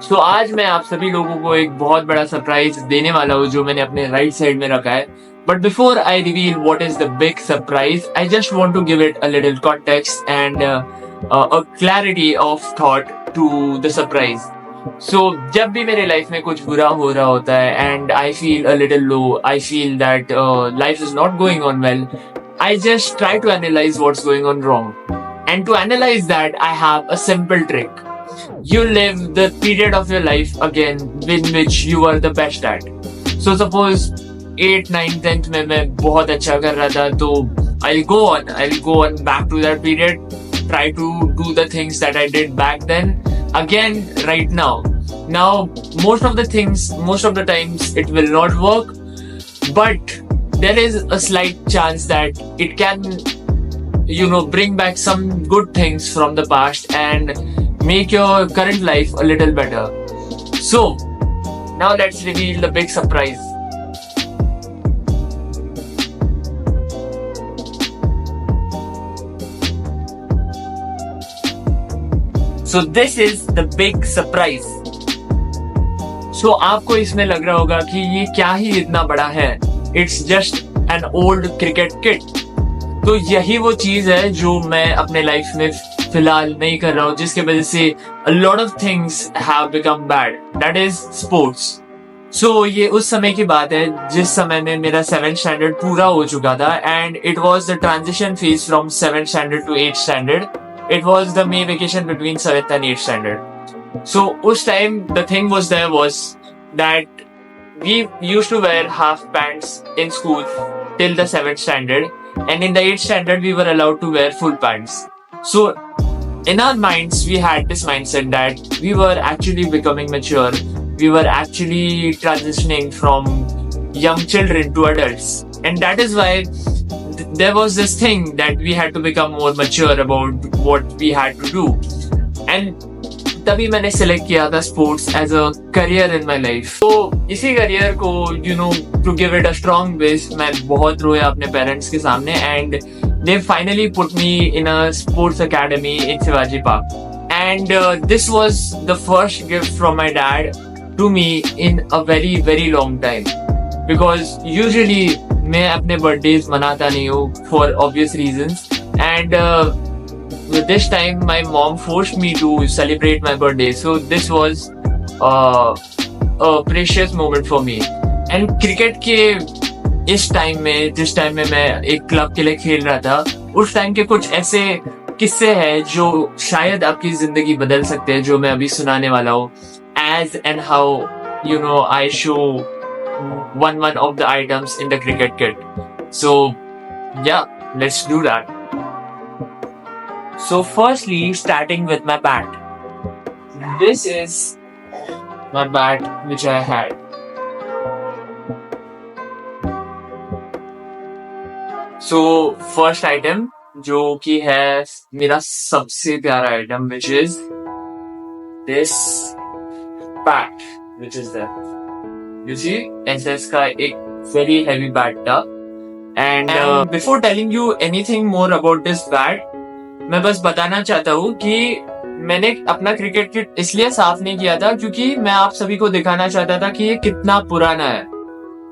सो आज मैं आप सभी लोगों को एक बहुत बड़ा सरप्राइज देने वाला हूँ जो मैंने अपने राइट साइड में रखा है. But before I reveal what is the big surprise, I just want to give it a little context and a clarity of thought to the surprise. So जब भी मेरे लाइफ में कुछ बुरा हो रहा होता है and I feel a little low, I feel that life is not going on well, I just try to analyze what's going on wrong. And to analyze that, I have a simple trick. You live the period of your life again in which you are the best at. So suppose 8, 9, 10th में मैं बहुत अच्छा कर रहा था तो I'll go on back to that period, try to do the things that I did back then again right now. Now most of the times it will not work, but there is a slight chance that it can bring back some good things from the past and make your current life a little better. So now let's reveal the big surprise. So this is the big surprise. So आपको इसमें लग रहा होगा कि ये क्या ही इतना बड़ा है. It's just an old cricket kit. तो यही वो चीज है जो मैं अपने लाइफ में फिलहाल नहीं कर रहा हूँ, जिसके वजह से a lot of things have become bad. That is sports. So ये उस समय की बात है जिस समय में मेरा 7th standard पूरा हो चुका था and it was the transition phase from 7th standard to 8th standard. It was the May vacation between 7th and 8th standard. So उस time the thing was that we used to wear half pants in school till the 7th standard, and in the 8th standard we were allowed to wear full pants. So in our minds we had this mindset that we were actually becoming mature, we were actually transitioning from young children to adults, and that is why there was this thing that we had to become more mature about what we had to do. And तभी मैंने select किया था sports as a career in my life. तो इसी career को to give it a strong base मैं बहुत रोया अपने पेरेंट्स के सामने and they finally put me in a sports academy in Shivaji Park. And this was the first gift from my dad to me in a very very long time, because usually मैं अपने birthdays मनाता नहीं हूँ for obvious reasons, and this time my mom forced me to celebrate my birthday, so this was a precious moment for me. And cricket के इस time में जिस time में मैं एक क्लब के लिए खेल रहा था, उस टाइम के कुछ ऐसे किस्से हैं जो शायद आपकी जिंदगी बदल सकते हैं, जो मैं अभी सुनाने वाला हूँ, as and how I show one of the items in the cricket kit. So yeah, let's do that. So firstly, starting with my bat. This is my bat which I had. So first item जो कि है मेरा सबसे प्यारा item, which is this bat which is there. You see, SS का एक very heavy bat था. And before telling you anything more about this bat, मैं बस बताना चाहता हूँ कि मैंने अपना क्रिकेट किट इसलिए साफ नहीं किया था क्योंकि मैं आप सभी को दिखाना चाहता था कि ये कितना पुराना है.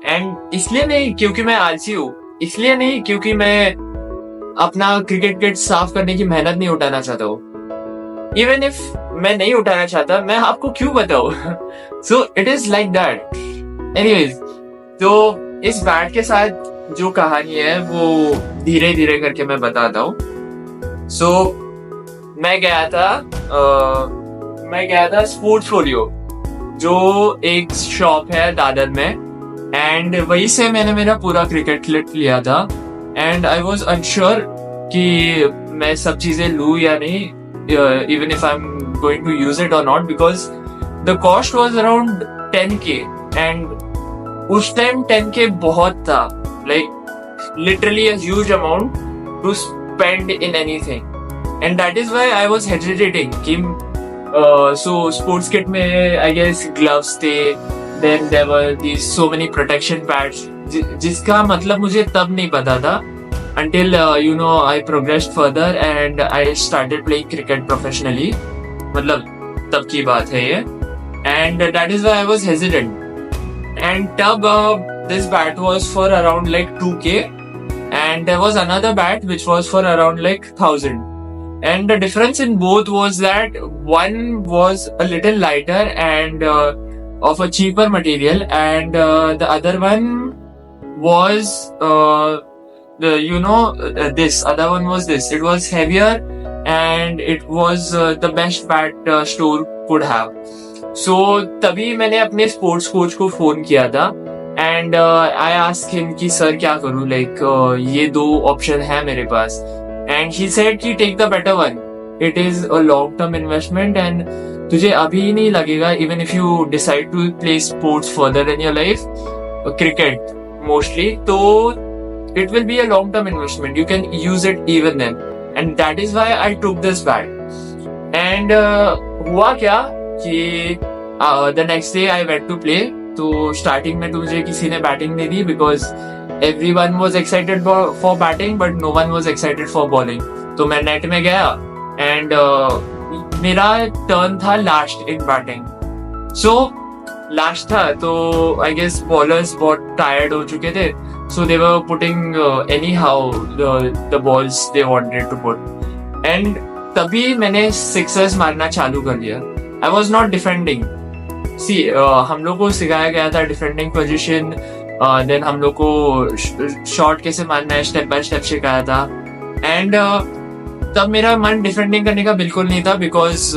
एंड इसलिए नहीं क्योंकि मैं आलसी हूँ, इसलिए नहीं क्योंकि मैं अपना क्रिकेट किट साफ करने की मेहनत नहीं उठाना चाहता हूँ. इवन इफ मैं नहीं उठाना चाहता, मैं आपको क्यों बताऊँ. So it is like that. Anyways, तो इस बैट के साथ जो कहानी है वो धीरे धीरे करके मैं बताता हूँ. So, मैं गया था स्पोर्ट्स फोलियो जो एक शॉप है दादर में, एंड वहीं से मैंने मेरा पूरा क्रिकेट किट लिया था. एंड आई वाज अनश्योर कि मैं सब चीजें लूँ या नहीं, even if I am going to use it और not, because the cost was around 10K, and उस टाइम 10K बहुत था, like literally a huge amount to spend in anything, and that is why I was hesitating कि so sports kit में I guess gloves थे, then there were these so many protection pads जिसका मतलब मुझे तब नहीं पता था until I progressed further and I started playing cricket professionally. मतलब तब की बात है ये. and that is why I was hesitant. And तब this bat was for around like 2K, and there was another bat which was for around like 1000. And the difference in both was that one was a little lighter and of a cheaper material, and the other one was this other one was this. It was heavier, and it was the best bat store could have. So तभी मैंने अपने sports coach को phone किया था, and I asked him कि sir क्या करूं, like ये दो ऑप्शन है मेरे पास. एंड ही सेड कि take the better one, it is a long term investment, and तुझे अभी नहीं लगेगा, even if you decide to play sports further in your life, cricket mostly, तो it will be a long term investment. You can use it even then. And that is why I took this bat. And हुआ क्या कि the next day I went to play. तो starting में तो मुझे किसी ने बैटिंग नहीं दी, because everyone was excited for batting but no one was excited for bowling. तो मैं नेट में गया and मेरा टर्न था last in batting. So last था तो आई गेस बॉलर्स बहुत टायर्ड हो चुके थे. So they were putting anyhow the balls they wanted to put. And तभी मैंने sixers मारना चालू कर दिया. I was not defending. See, हम लोग को सिखाया गया था defending position, then हम लोग को shot कैसे मारना है step by step सिखाया था. And तब मेरा मन डिफेंडिंग करने का बिल्कुल नहीं था, because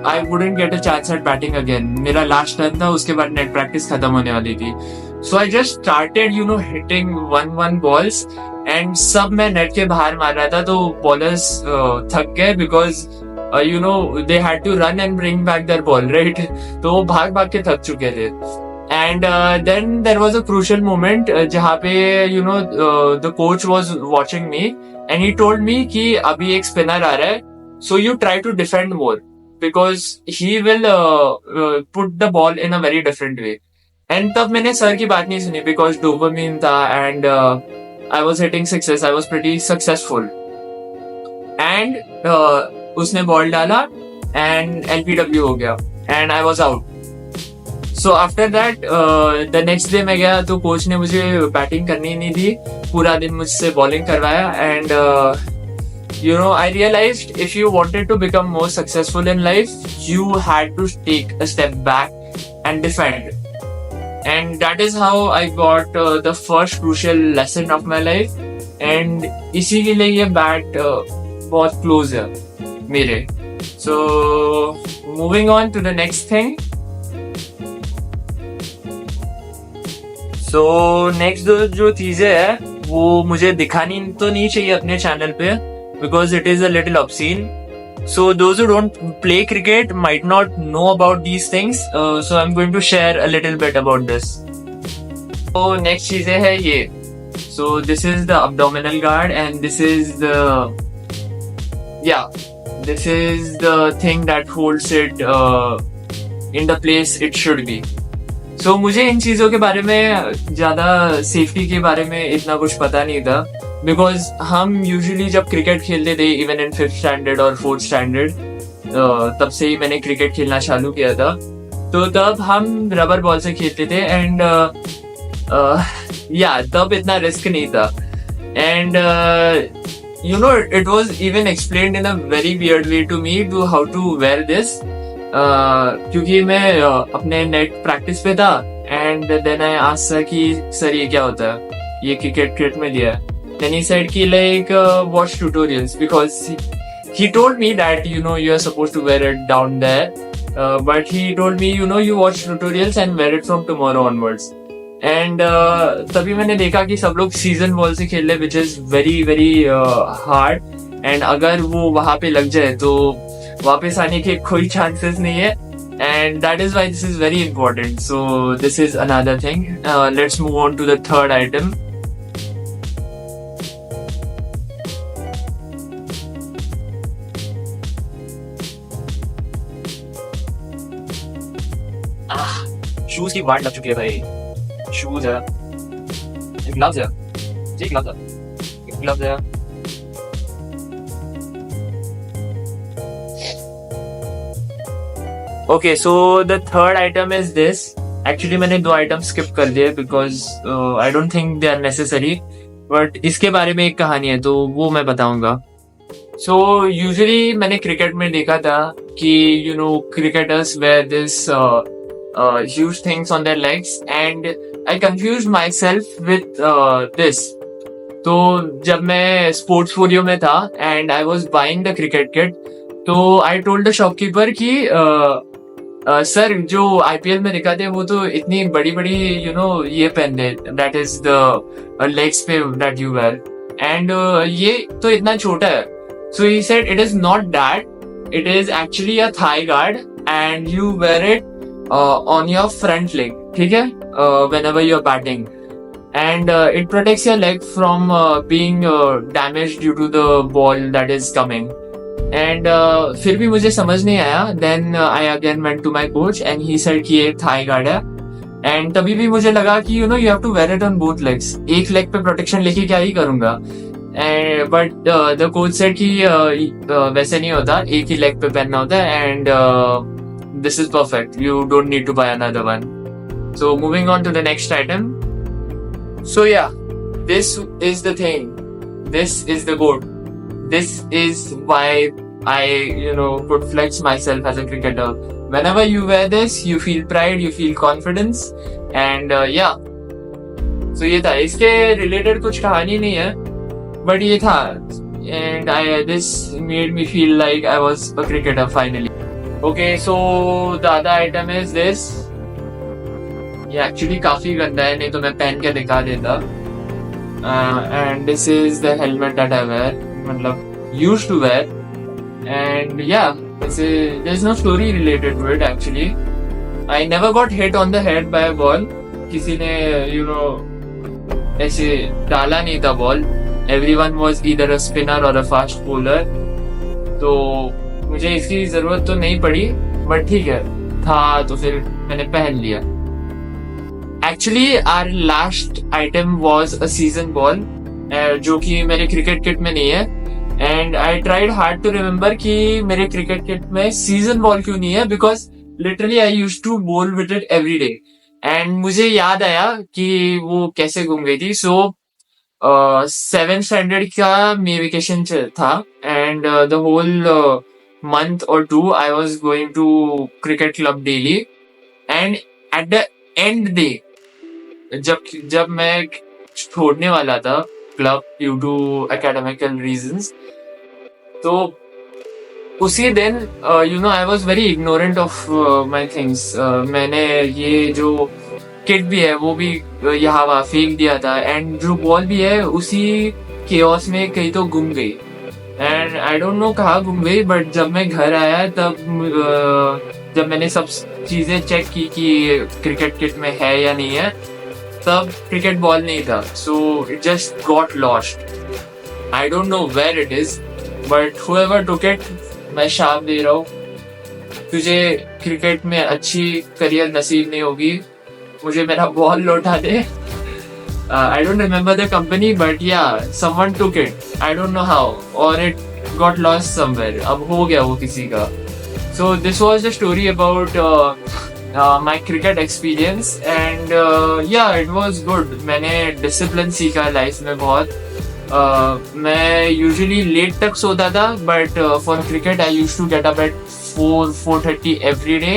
I wouldn't get a chance at batting again. मेरा लास्ट टर्न था, उसके बाद नेट प्रैक्टिस खत्म होने वाली थी. So I just started hitting 1-1 balls, and सब मैं नेट के बाहर मार रहा था. तो बॉलर्स थक गए, because they had to run and bring back their ball, right? तो वो भाग भाग के थक चुके थे. And then there was a crucial moment जहाँ पे the coach was watching me, and he told me कि अभी एक स्पिनर आ रहा है, so you try to defend more, because he will put the ball in a very different way. And तब मैंने sir की बात नहीं सुनी, because dopamine था, and I was hitting sixes, I was pretty successful. And उसने ball डाला and LPW हो गया, and I was out. So after that, the next day मैं गया तो कोच ने मुझे बैटिंग करनी नहीं दी, पूरा दिन मुझसे बॉलिंग करवाया. And I realized if you wanted to become more successful in life, you had to take a step back and defend. And that is how I got the first crucial lesson of my life. And इसी के लिए ये bat बहुत close है मेरे. So moving on to the next thing. So next जो चीजें है वो मुझे दिखानी तो नहीं चाहिए अपने चैनल पे, because it is a little obscene. So those who don't play cricket might not know about these things. So I'm going to share a little bit about this. So next चीजें है ये. So this is the abdominal guard, and this is the thing that holds it in the place it should be. So मुझे इन चीजों के बारे में ज्यादा safety के बारे में इतना कुछ पता नहीं था, बिकॉज हम यूजुअली जब क्रिकेट खेलते थे, इवन इन 5th स्टैंडर्ड और 4th स्टैंडर्ड, तब से ही मैंने क्रिकेट खेलना चालू किया था. तो तब हम रबर बॉल से खेलते थे, एंड तब इतना रिस्क नहीं था. And it was even explained in a very weird way to me to how to wear this. क्योंकि मैं अपने नेट प्रैक्टिस पे था, and then I asked sir कि सर ये क्या होता है, ये क्रिकेट में दिया है. देन ही सेड कि like watch tutorials, because he told me that you are supposed to wear it down there, but he told me you watch tutorials and wear it from tomorrow onwards. And तभी मैंने देखा कि सब लोग season ball से खेल रहे, which is very very hard, and अगर वो वहां पे लग जाए तो वापस आने के कोई चांसेस नहीं है. And that is why this is very important. So this is another thing. Let's move on to the third item. Shoes की वाट लग चुकी है भाई. शूज है, ग्लव्स है, जी ग्लव्स है. Okay, so the third item is this. Actually मैंने 2 आइटम स्किप कर दिए because I don't think they are necessary, but इसके बारे में एक कहानी है तो वो मैं बताऊंगा. सो यूजुअली मैंने क्रिकेट में देखा था कि you know cricketers wear this huge things on their legs and I confuse myself with this. तो जब मैं स्पोर्ट्स फोलियो में था and I was buying the cricket kit, तो आई टोल्ड द शॉपकीपर कि सर जो IPL में दिखाते हैं वो तो इतनी बड़ी बड़ी यू नो ये पहनते हैं, दैट इज द लेग्स पे दैट यू वेयर, एंड ये तो इतना छोटा है. So he said it is not that, it is actually a thigh guard and you wear it on your front leg, ठीक है, whenever you are batting, and it protects your leg from being damaged due to the ball that is coming. And फिर भी मुझे समझ नहीं आया. Then I again went to my coach and he said कि ये thigh guard है. And तभी भी मुझे लगा कि you know you have to wear it on both legs. एक leg पे protection लेके क्या ही करूँगा. But the coach said कि वैसे नहीं होता, एक ही leg पे पहनना होता है and this is perfect. You don't need to buy another one. So moving on to the next item. So yeah, this is the thing. This is the goat. This is why I, you know, could flex myself as a cricketer. Whenever you wear this, you feel pride, you feel confidence, and yeah. So ये था. इसके related कुछ कहानी नहीं है, but ये था. And this made me feel like I was a cricketer finally. Okay, so the other item is this. ये एक्चुअली काफी गंदा है, नहीं तो मैं पहन के दिखा देता. And this is the helmet that I wear, मतलब used to wear. And yeah there is no story related to it actually. I never got hit on the head by a ball. किसी ने you know ऐसे डाला नहीं था ball. Everyone was either a spinner और a fast bowler. तो मुझे इसकी जरूरत तो नहीं पड़ी, बट ठीक है था तो फिर मैंने पहन लिया. Actually, our last item was a season ball, जो कि मेरे क्रिकेट किट में नहीं है. And I tried hard to remember कि मेरे क्रिकेट किट में season ball क्यों नहीं है, because literally I used to bowl with it every day. And मुझे याद आया कि वो कैसे घूम गई थी. So 7th standard का मे वेकेशन था and the whole month or 2 I was going to cricket club daily. And at the end day, जब मैं छोड़ने वाला था club due to academical reasons, तो उसी दिन you know I was very ignorant of my things. मैंने ये जो किट भी है वो भी यहाँ वहाँ फेंक दिया था, एंड जो बॉल भी है उसी केओस में कहीं तो गुम गई. एंड आई डोंट नो कहाँ गुम गई, बट जब मैं घर आया तब जब मैंने सब चीजें चेक की कि क्रिकेट किट में है या नहीं है, तब क्रिकेट बॉल नहीं था. So it just got lost. I don't know where it is, but whoever took it, मैं शाप दे रहा हूँ, तुझे क्रिकेट में अच्छी करियर नसीब नहीं होगी, मुझे मेरा बॉल लौटा दे. I don't remember the company, but yeah, someone took it. I don't know how, or it got lost somewhere. अब हो गया वो किसी का. So this was the story about my cricket experience, and yeah, it was good. मैंने discipline सीखा life में बहुत. मैं usually late तक सोता था, but for cricket I used to get up at 4:30 every day.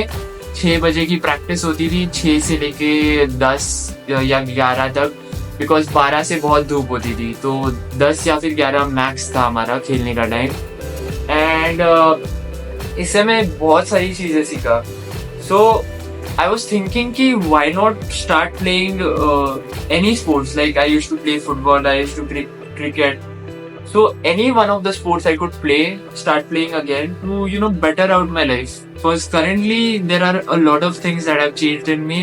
6 बजे की प्रैक्टिस होती थी, 6 से लेके 10 या 11 तक, बिकॉज 12 से बहुत धूप होती थी, तो 10 या फिर 11 मैक्स था हमारा खेलने का टाइम. एंड इससे मैं बहुत सारी चीज़ें सीखा. सो I was thinking कि why not start playing any sports, like I used to play football, I used to play cricket. So any one of the sports I could play, start playing again to, you know, better out my life. Because currently there are a lot of things that have changed in me,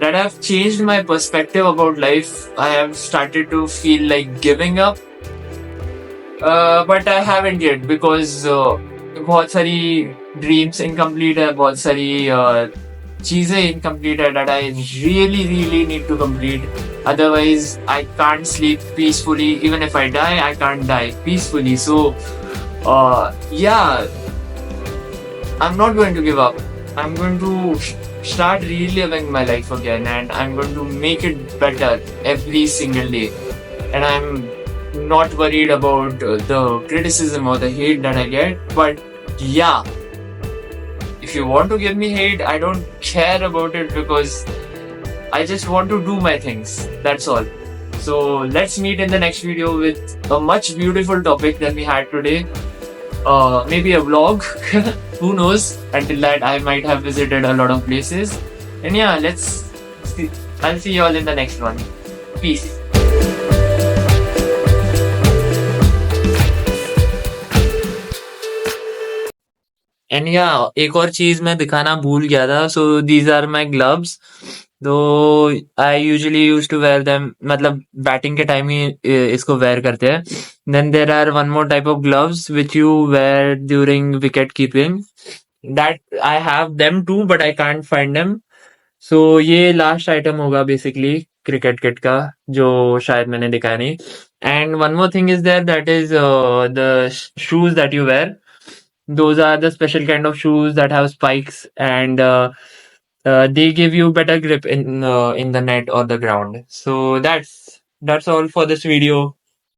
that have changed my perspective about life. I have started to feel like giving up. But I haven't yet, because बहुत सारी dreams incomplete है, बहुत सारी चीजें incomplete है that I really need to complete. Otherwise, I can't sleep peacefully. Even if I die, I can't die peacefully. So, yeah, I'm not going to give up. I'm going to start reliving my life again, and I'm going to make it better every single day. And I'm not worried about the criticism or the hate that I get. But yeah, if you want to give me hate, I don't care about it because I just want to do my things. That's all. So let's meet in the next video with a much beautiful topic than we had today. Maybe a vlog. Who knows? Until that, I might have visited a lot of places. And yeah, let's see. I'll see you all in the next one. Peace. And या एक और चीज मैं दिखाना भूल गया था. So these are my gloves. Though I usually use to wear them, मतलब बैटिंग के टाइम ही इसको वेयर करते हैं. Then there are one more type of gloves which you wear during wicket keeping. That I have them too but I can't find them. So ये last item होगा basically cricket kit का, जो शायद मैंने दिखाया नहीं. And one more thing is there, that is the shoes that you wear. Those are the special kind of shoes that have spikes, and they give you better grip in the net or the ground. So that's all for this video.